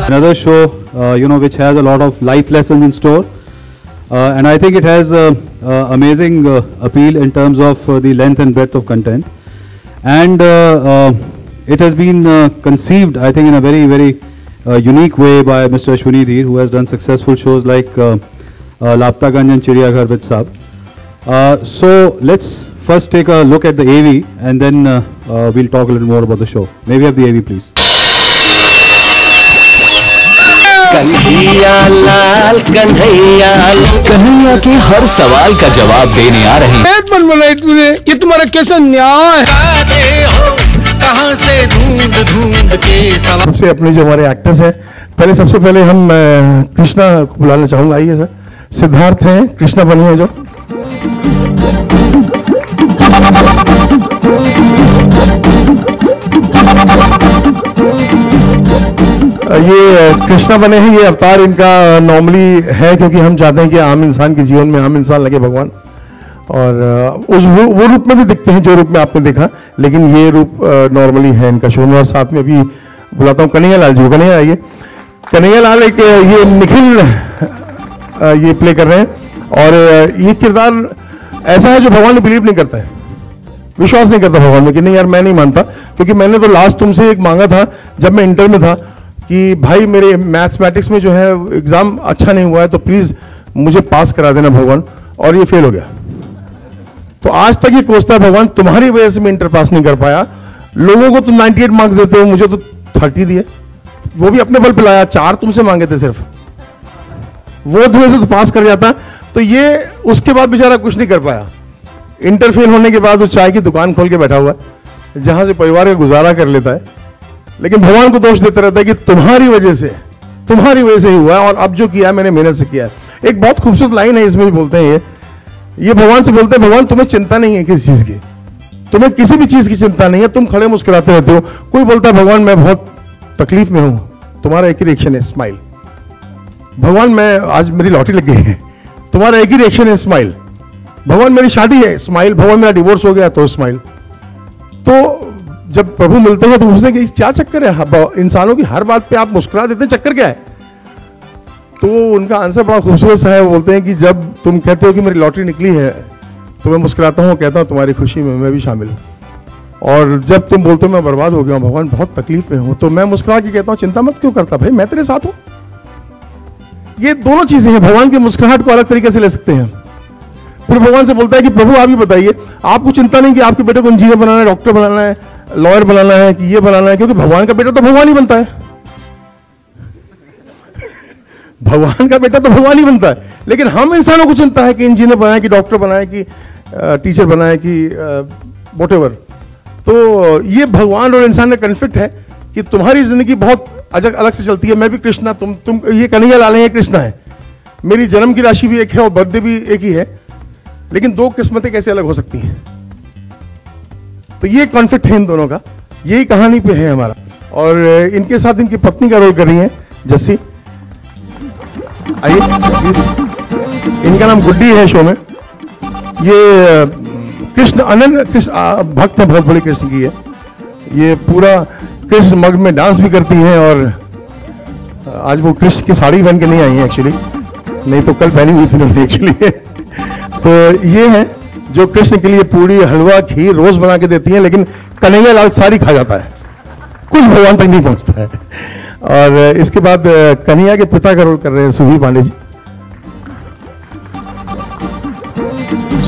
Another show, which has a lot of life lessons in store, and I think it has amazing appeal in terms of the length and breadth of content, and it has been conceived, I think, in a very, very unique way by Mr. Ashwini Dheer, who has done successful shows like Laptaganj and Chiriyaghar with Saab. So let's first take a look at the AV, and then we'll talk a little more about the show. May we have the AV, please? Kanhaiya के हर सवाल का जवाब देने आ रहे हैं। ये तुम्हारा कैसा न्याय कहां से ढूंढ के सबसे अपने जो हमारे एक्टर्स हैं, सबसे पहले हम कृष्णा को बुलाना चाहूंगा। आइए सर। सिद्धार्थ हैं, कृष्णा बने हैं जो। ये कृष्णा बने हैं, ये अवतार इनका नॉर्मली है, क्योंकि हम चाहते हैं कि आम इंसान के जीवन में आम इंसान लगे भगवान, और उस वो रूप में भी दिखते हैं जो रूप में आपने देखा, लेकिन ये रूप नॉर्मली है इनका शो में। और साथ में अभी बुलाता हूँ कन्हैया लाल जी। कन्हैया आइए। कन्हैया लाल एक ये निखिल ये प्ले कर रहे हैं, और ये किरदार ऐसा है जो भगवान ने बिलीव नहीं करता है, विश्वास नहीं करता भगवान में कि नहीं यार मैं नहीं मानता, क्योंकि मैंने तो लास्ट तुमसे एक मांगा था जब मैं इंटर में था कि भाई मेरे मैथमेटिक्स में जो है एग्जाम अच्छा नहीं हुआ है, तो प्लीज मुझे पास करा देना भगवान, और ये फेल हो गया। तो आज तक ये कोसता है भगवान तुम्हारी वजह से मैं इंटर पास नहीं कर पाया। लोगों को तुम 98 मार्क्स देते हो, मुझे तो 30 दिए, वो भी अपने बल पे लाया, 4 तुमसे मांगे थे सिर्फ, वो तुम्हें तो पास कर जाता। तो ये उसके बाद बेचारा कुछ नहीं कर पाया। इंटर फेल होने के बाद वो चाय की दुकान खोल के बैठा हुआ है, जहां से परिवार का गुजारा कर लेता है, लेकिन भगवान को दोष देता रहता है कि तुम्हारी वजह से ही हुआ है, और अब जो किया मैंने मेहनत से किया है। एक बहुत खूबसूरत लाइन है इसमें भी बोलते हैं ये भगवान से बोलते हैं, भगवान तुम्हें चिंता नहीं है किसी चीज की, तुम्हें किसी भी चीज की चिंता नहीं है, तुम खड़े मुस्कुराते रहते हो। कोई बोलता है भगवान मैं बहुत तकलीफ में हूं, तुम्हारा एक ही रिएक्शन है स्माइल। भगवान मैं आज मेरी लॉटरी लग गई है, तुम्हारा एक ही रिएक्शन है स्माइल। भगवान मेरी शादी है, स्माइल। भगवान मेरा डिवोर्स हो गया तो स्माइल। तो जब प्रभु मिलते हैं तो पूछते हैं कि क्या चक्कर है, इंसानों की हर बात पे आप मुस्कुरा देते हैं, चक्कर क्या है? तो उनका आंसर बड़ा खूबसूरत सा है। वो बोलते हैं कि जब तुम कहते हो कि मेरी लॉटरी निकली है तो मैं मुस्कुराता हूँ, कहता हूँ तुम्हारी खुशी में मैं भी शामिल हूँ, और जब तुम बोलते हो मैं बर्बाद हो गया हूँ भगवान, बहुत तकलीफ में हूँ, तो मैं मुस्कुरा के कहता हूँ चिंता मत क्यों करता भाई, मैं तेरे साथ हूँ। ये दोनों चीजें हैं, भगवान की मुस्कुराहट को अलग तरीके से ले सकते हैं। फिर भगवान से बोलता है कि प्रभु आप ही बताइए, आपको चिंता नहीं कि आपके बेटे को इंजीनियर बनाना है, डॉक्टर बनाना है, लॉयर बनाना है, कि ये बनाना है, क्योंकि भगवान का बेटा तो भगवान ही बनता है। भगवान का बेटा तो भगवान ही बनता है, लेकिन हम इंसानों को चिंता है कि इंजीनियर बनाए, कि डॉक्टर बनाए, कि टीचर बनाए, कि व्हाटएवर। तो ये भगवान और इंसान का कन्फ्लिक्ट है कि तुम्हारी जिंदगी बहुत अलग से चलती है, मैं भी कृष्णा, तुम ये कन्हैया लाल है, ये कृष्णा है, मेरी जन्म की राशि भी एक है और बर्थडे भी एक ही है, लेकिन दो किस्मतें कैसे अलग हो सकती हैं? तो ये कॉन्फ्लिक्ट है इन दोनों का, यही कहानी पे है हमारा। और इनके साथ इनकी पत्नी का रोल कर रही है जस्सी। आइए, इनका नाम गुड्डी है शो में। ये कृष्ण अनन्य कृष्ण भक्त है, बहुत बड़ी कृष्ण की है। ये पूरा कृष्ण मग में डांस भी करती हैं, और आज वो कृष्ण की साड़ी पहन के नहीं आई है एक्चुअली, नहीं तो कल पहनी हुई थी उन्होंने एक्चुअली। तो ये है जो कृष्ण के लिए पूरी, हलवा, खीर रोज बना के देती है, लेकिन कन्हैया लाल सारी खा जाता है, कुछ भगवान तक नहीं पहुंचता है। और इसके बाद कन्हैया के पिता का रोल कर रहे हैं सुधीर पांडे जी।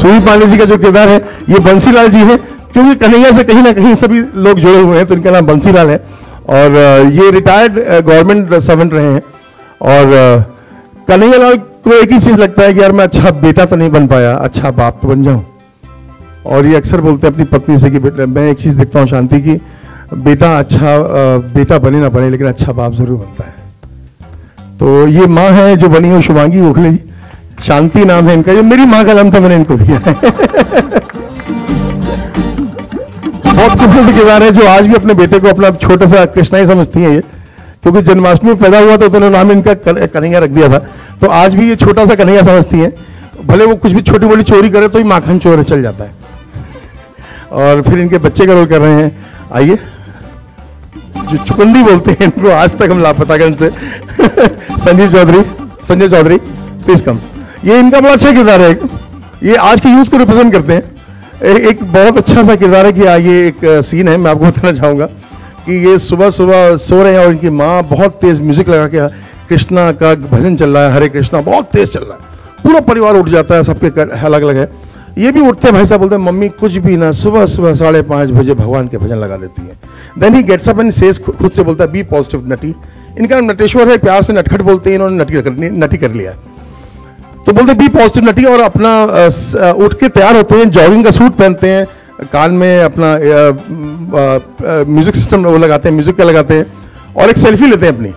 सुधीर पांडे जी का जो किरदार है ये बंसीलाल जी है, क्योंकि कन्हैया से कहीं ना कहीं सभी लोग जुड़े हुए हैं, तो इनका नाम बंसीलाल है। और ये रिटायर्ड गवर्नमेंट सर्वेंट रहे हैं, और कन्हैया लाल को एक ही चीज लगता है कि यार मैं अच्छा बेटा तो नहीं बन पाया, अच्छा बाप तो बन जाऊं। और ये अक्सर बोलते हैं अपनी पत्नी से कि बेटा, मैं एक चीज देखता हूँ शांति की, बेटा अच्छा बेटा बने ना बने, लेकिन अच्छा बाप जरूर बनता है। तो ये माँ है जो बनी हुई शुभांगी गोखले जी, शांति नाम है इनका, ये मेरी माँ का नाम था, मैंने इनको दिया है। बहुत खूबसूरत किरदार है, जो आज भी अपने बेटे को अपना छोटा सा कृष्णा ही समझती है ये, क्योंकि जन्माष्टमी में पैदा हुआ था तो उन्होंने नाम इनका कन्हैया रख दिया था, तो आज भी ये छोटा सा कन्हैया समझती हैं। भले वो कुछ भी छोटी मोटी चोरी करे तो ही माखन चोर चल जाता है। और फिर इनके बच्चे का रोल कर रहे हैं, आइए, जो चुकंदी बोलते हैं इनको, आज तक हम लापतागंज से संजय चौधरी प्लीज कम। ये इनका बड़ा अच्छा किरदार है, ये आज के यूथ को रिप्रेजेंट करते हैं। एक बहुत अच्छा सा किरदार है कि ये एक सीन है, मैं आपको बताना चाहूंगा कि ये सुबह सुबह सो रहे हैं और इनकी माँ बहुत तेज म्यूजिक लगा के कृष्णा का भजन चल रहा है, हरे कृष्णा बहुत तेज चल रहा है, पूरा परिवार उठ जाता है, सबके अलग अलग है। ये भी उठते हैं, भाई साहब बोलते हैं मम्मी कुछ भी ना, सुबह सुबह 5:30 बजे भगवान के भजन लगा देती है। Then he gets up and says, खुद से बोलता है बी पॉजिटिव नटी। इनका नाम नटेश्वर है, प्यार से नटखट बोलते हैं, इन्होंने नटी कर लिया। तो बोलते बी पॉजिटिव नटी, और अपना उठ के तैयार होते हैं, जॉगिंग का सूट पहनते हैं, कान में अपना म्यूजिक सिस्टम वो लगाते हैं, म्यूजिक का लगाते हैं, और एक सेल्फी लेते हैं। अपनी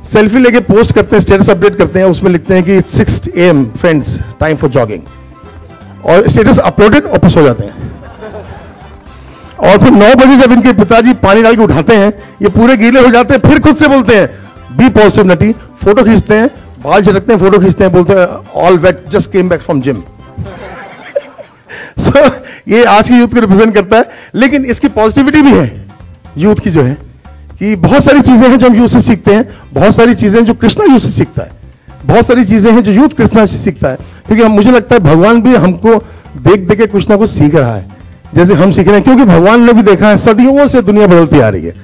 सेल्फी लेके पोस्ट करते हैं, स्टेटस अपडेट करते हैं, उसमें लिखते हैं कि 6 AM friends time for jogging, और स्टेटस अपलोडेड, वापस हो जाते हैं। और फिर 9 बजे जब इनके पिताजी पानी डाल के उठाते हैं, ये पूरे गीले हो जाते हैं, फिर खुद से बोलते हैं बी पॉजिटिव नटी, फोटो खींचते हैं, बाल झटकते हैं, फोटो खींचते हैं, बोलते हैं all wait, just came back from gym. So ये आज की यूथ को रिप्रेजेंट करता है, लेकिन इसकी पॉजिटिविटी भी है यूथ की, जो है कि बहुत सारी चीजें हैं जो हम यूथ से सीखते हैं, बहुत सारी चीजें जो कृष्णा यूथ से सीखता है, बहुत सारी चीजें हैं जो यूथ कृष्णा से सीखता है, क्योंकि मुझे लगता है भगवान भी हमको देख देख के कुछ ना कुछ सीख रहा है, जैसे हम सीख रहे हैं, क्योंकि भगवान ने भी देखा है सदियों से दुनिया बदलती आ रही है,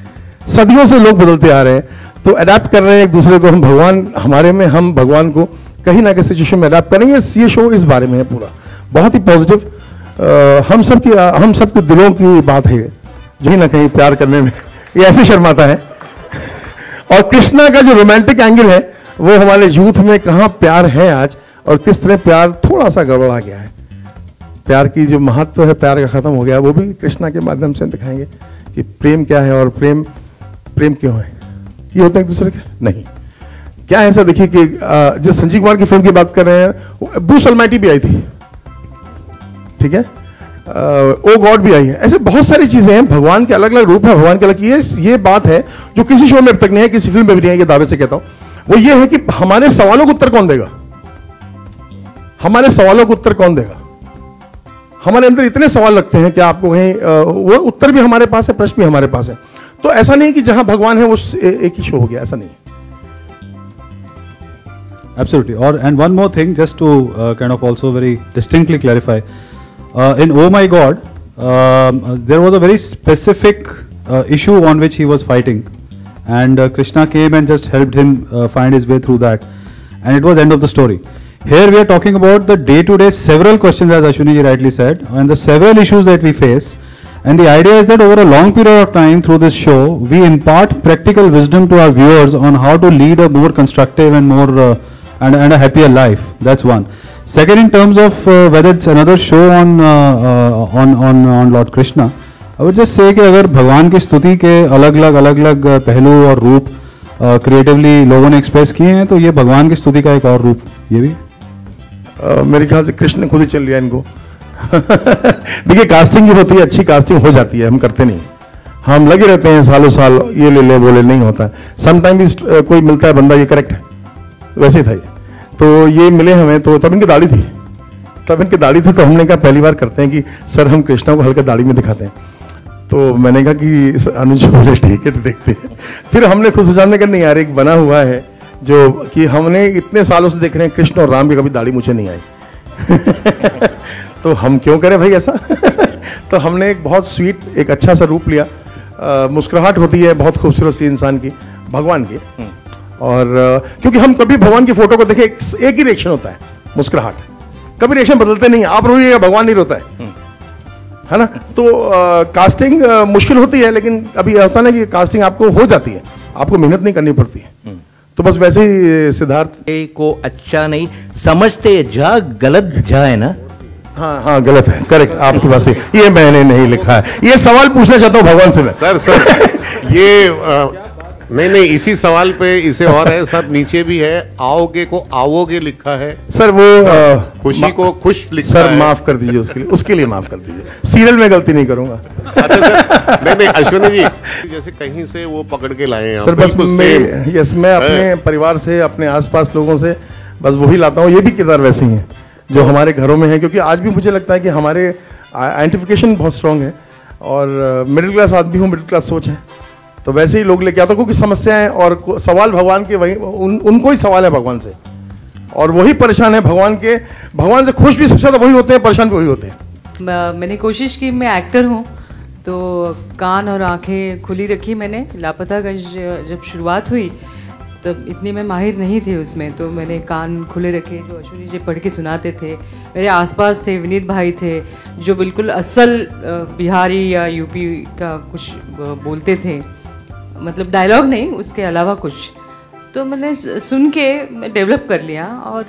सदियों से लोग बदलते आ रहे हैं, तो अडेप्ट कर रहे हैं एक दूसरे को। हम भगवान हमारे में, हम भगवान को कहीं ना कहीं सिचुएशन में अडेप्ट करेंगे। ये शो इस बारे में है पूरा, बहुत ही पॉजिटिव, हम सबके दिलों की बात है, जो ही ना कहीं प्यार करने में ये ऐसे शर्माता है। और कृष्णा का जो रोमांटिक एंगल है वो हमारे यूथ में कहाँ प्यार है आज, और किस तरह प्यार थोड़ा सा गड़बड़ा गया है, प्यार की जो महत्व है प्यार का खत्म हो गया, वो भी कृष्णा के माध्यम से दिखाएंगे कि प्रेम क्या है और प्रेम क्यों है। ये होता है एक दूसरे के नहीं क्या है ऐसा। देखिए कि जो संजीव कुमार की फिल्म की बात कर रहे हैं, ब्रूस अलमाइटी भी आई थी, ठीक है, ओ गॉड भी आई है, ऐसे बहुत सारी चीजें हैं, भगवान के अलग अलग रूप है, भगवान के अलग। ये बात है जो किसी शो में अब तक नहीं है, किसी फिल्म में भी नहीं है, ये दावे से कहता हूं, वो ये है कि हमारे सवालों को उत्तर कौन देगा, हमारे सवालों को उत्तर कौन देगा। हमारे अंदर इतने सवाल लगते हैं कि आपको कहीं वो उत्तर भी हमारे पास है, प्रश्न भी हमारे पास है। तो ऐसा नहीं कि जहां भगवान है वो एक ही शो हो गया, ऐसा नहीं है। Absolutely. And one more thing, just to kind of also very distinctly clarify, in Oh My God, there was a very specific issue on which he was fighting, and Krishna came and just helped him find his way through that, and it was end of the story. Here we are talking about the day-to-day several questions, as Ashwini ji rightly said, and the several issues that we face. And the idea is that over a long period of time through this show, we impart practical wisdom to our viewers on how to lead a more constructive and more and a happier life. That's one. Second, in terms of whether it's another show on Lord Krishna, I would just say कि अगर भगवान की स्तुति के अलग-अलग पहलू और रूप क्रिएटिवली लोगों ने एक्सप्रेस किए हैं, तो ये भगवान की स्तुति का एक और रूप ये भी मेरे ख्याल से कृष्ण ने खुद ही चल लिया इनको। देखिए कास्टिंग जो होती है, अच्छी कास्टिंग हो जाती है, हम करते नहीं, हम लगे रहते हैं सालों साल, ये ले ले बोले, नहीं होता है। समटाइम्स कोई मिलता है बंदा ये करेक्ट है, वैसे ही था ये, तो ये मिले हमें, तो तब इनकी दाढ़ी थी, तो हमने कहा पहली बार करते हैं कि सर हम कृष्णा को हल्का दाढ़ी में दिखाते हैं। तो मैंने कहा कि अनुज बोले ठीक है, तो देखते हैं। फिर हमने खुद सोचा, कहा नहीं यार एक बना हुआ है जो कि हमने इतने सालों से देख रहे हैं, कृष्ण और राम की कभी दाढ़ी मुझे नहीं आई। तो हम क्यों करें भाई ऐसा। तो हमने एक बहुत स्वीट, एक अच्छा सा रूप लिया, मुस्कुराहट होती है बहुत खूबसूरत सी इंसान की, भगवान की, और क्योंकि हम कभी भगवान की फोटो को देखें एक ही रिएक्शन होता है, मुस्कुराहट, कभी रिएक्शन बदलते नहीं। आप रोइएगा, भगवान नहीं रोता है ना। तो कास्टिंग मुश्किल होती है, लेकिन अभी होता ना कि कास्टिंग आपको हो जाती है, आपको मेहनत नहीं करनी पड़ती है। तो बस वैसे ही सिद्धार्थ को अच्छा नहीं समझते, जा गलत जा है ना। हाँ गलत है, करेक्ट, आपकी बात से ये मैंने नहीं लिखा है। ये सवाल पूछना चाहता हूँ भगवान से मैं। सर ये नहीं इसी सवाल पे इसे और है सर, नीचे भी है, आओगे को आओगे लिखा है सर, वो खुशी को खुश लिखा सर है। माफ कर दीजिए, उसके लिए माफ कर दीजिए, सीरियल में गलती नहीं करूंगा। अच्छा सर, नहीं अश्विनी जी, जैसे कहीं से वो पकड़ के लाए हैं सर, बस मैं अपने परिवार से, अपने आसपास लोगों से बस वही लाता हूँ, ये भी किरदार वैसे ही है। जो हमारे घरों में है, क्योंकि आज भी मुझे लगता है कि हमारे आइडेंटिफिकेशन बहुत स्ट्रांग है और मिडिल क्लास आदमी हूँ, मिडिल क्लास सोच है, तो वैसे ही लोग लेके आते हैं क्योंकि समस्याएं और सवाल भगवान के वही उनको ही सवाल है भगवान से, और वही परेशान है भगवान से खुश भी सबसे ज़्यादा वही होते हैं, परेशान भी वही होते हैं। मैंने कोशिश की, मैं एक्टर हूँ तो कान और आंखें खुली रखी मैंने। लापता का जब शुरुआत हुई तब इतनी मैं माहिर नहीं थी उसमें, तो मैंने कान खुले रखे, जो अश्विनी जी पढ़ के सुनाते थे। मेरे आसपास थे विनीत भाई थे जो बिल्कुल असल बिहारी या यूपी का कुछ बोलते थे, मतलब डायलॉग नहीं, उसके अलावा कुछ। तो मैंने सुन के डेवलप कर लिया और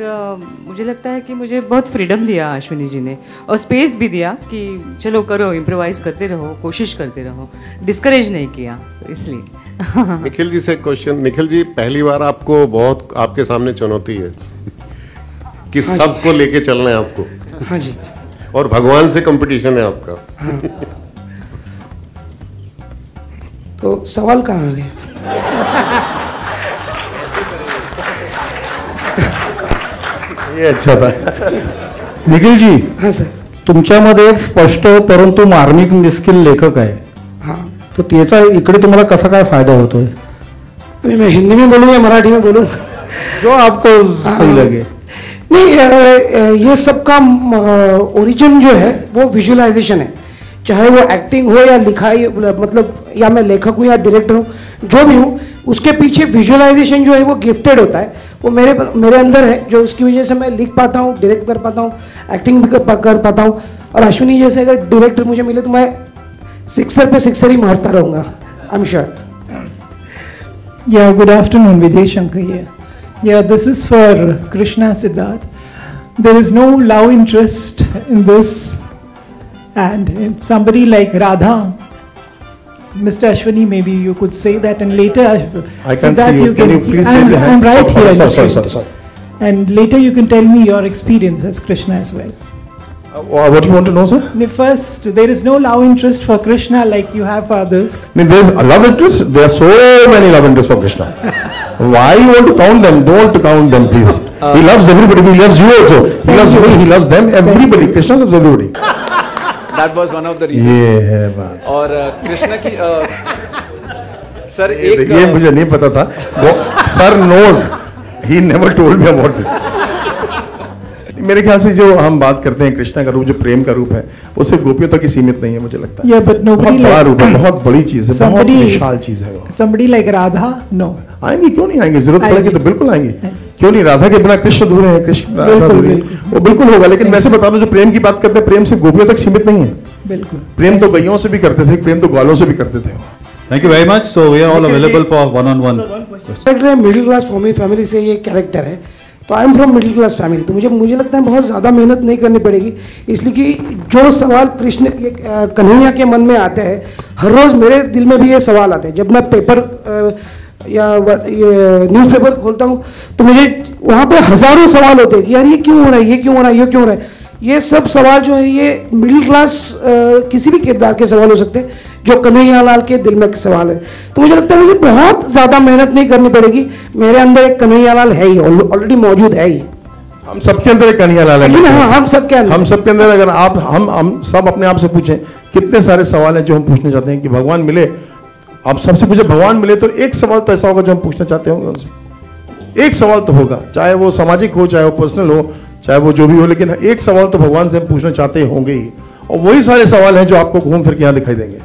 मुझे लगता है कि मुझे बहुत फ्रीडम दिया अश्विनी जी ने, और स्पेस भी दिया कि चलो करो, इम्प्रोवाइज करते रहो, कोशिश करते रहो, डिस्करेज नहीं किया, तो इसलिए। निखिल जी से क्वेश्चन। निखिल जी, पहली बार आपको बहुत आपके सामने चुनौती है कि सबको लेके चलना है आपको। हाँ जी। और भगवान से कंपटीशन है आपका। हाँ। तो सवाल कहाँ आ गया? ये अच्छा था। निखिल जी, हाँ सर। तुमच्यामध्ये एक स्पष्ट परंतु मार्मिक मिस्किल लेखक आहे। हाँ। तो त्याचा इकडे तुम्हाला कसा काय फायदा होतोय? अभी मैं हिंदी में बोलूँ या मराठी में बोलूँ? जो आपको सही लगे। नहीं, ये सबका ओरिजिन जो है वो विजुअलाइजेशन है, चाहे वो एक्टिंग हो या लिखाई, मतलब या मैं लेखक हूँ या डायरेक्टर हूँ, जो भी हूँ, उसके पीछे विजुअलाइजेशन जो है वो गिफ्टेड होता है, वो मेरे अंदर है, जो उसकी वजह से मैं लिख पाता हूँ, डायरेक्ट कर पाता हूँ, एक्टिंग भी कर पाता हूँ। और अश्विनी जैसे अगर डायरेक्टर मुझे मिले तो मैं सिक्सर पे सिक्सर ही मारता रहूँगा, I am sure. Yeah, good afternoon, Vijay Shankar here. Yeah, this is for Krishna Siddharth. There is no love interest in this, and if somebody like Radha, Mr. Ashwini, maybe you could say that, and later I can't see you. Can you please raise your hand? I'm right here. Sorry. And later you can tell me your experience as Krishna as well. What do you want to know, sir? First, there is no love interest for Krishna like you have for others. I mean, there's a love interest. There are so many love interests for Krishna. Why you want to count them? Don't count them, please. He loves everybody. He loves you also. He loves me. He loves them. Everybody. Krishna loves everybody. That was one of the reasons. ये है बात। और कृष्ण की sir ये मुझे नहीं पता था। Sir knows. He never told me about this. मेरे ख्याल से जो हम बात करते हैं कृष्णा का रूप, जो प्रेम का रूप है, वो सिर्फ गोपियों तक ही सीमित नहीं है, मुझे लगता है। Yeah, but nobody बहुत बड़ा रूप है, बहुत बड़ी चीज है, बहुत somebody- विशाल चीज है वो। Somebody like Radha, no. आएंगी, क्यों नहीं आएंगी? जरूरत पड़ेगी तो बिल्कुल आएंगी। क्यों नहीं? राधा के बिना कृष्ण अधूरे हैं, कृष्ण राधा अधूरी है। वो बिल्कुल होगा, लेकिन वैसे बता दूं, जो प्रेम की बात करते हैं, प्रेम सिर्फ गोपियों तक सीमित नहीं है। बिल्कुल। प्रेम तो गैयों से भी करते थे, प्रेम तो ग्वालों से भी करते थे। Thank you very much. So we are all available for one-on-one. Middle class family से ये कैरेक्टर है, तो I am from middle class family, तो मुझे लगता है बहुत ज़्यादा मेहनत नहीं करनी पड़ेगी, इसलिए कि जो सवाल कृष्ण कन्हैया के मन में आते हैं, हर रोज़ मेरे दिल में भी ये सवाल आते हैं। जब मैं पेपर या न्यूज़पेपर खोलता हूँ तो मुझे वहाँ पे हज़ारों सवाल होते हैं कि यार ये क्यों हो रहा है, ये क्यों हो रहा है, ये क्यों हो रहा है। ये सब सवाल जो है ये मिडिल क्लास किसी भी किरदार के सवाल हो सकते हैं, जो कन्हैया लाल के दिल में सवाल है। तो मुझे लगता है मुझे बहुत ज़्यादा मेहनत नहीं करनी पड़ेगी, मेरे अंदर एक कन्हैया लाल है ही, ऑलरेडी मौजूद है ही। हम सबके अंदर एक कन्हैया लाल है। हाँ, हम सबके अंदर अगर आप हम सब अपने आप से पूछें, कितने सारे सवाल हैं जो हम पूछना चाहते हैं कि भगवान मिले। आप सबसे पूछे भगवान मिले तो एक सवाल तो ऐसा होगा जो हम पूछना चाहते होंगे उनसे। एक सवाल तो होगा, चाहे वो सामाजिक हो, चाहे वो पर्सनल हो, चाहे वो जो भी हो, लेकिन एक सवाल तो भगवान से हम पूछना चाहते होंगे ही। और वही सारे सवाल हैं जो आपको घूम फिर के यहाँ दिखाई देंगे।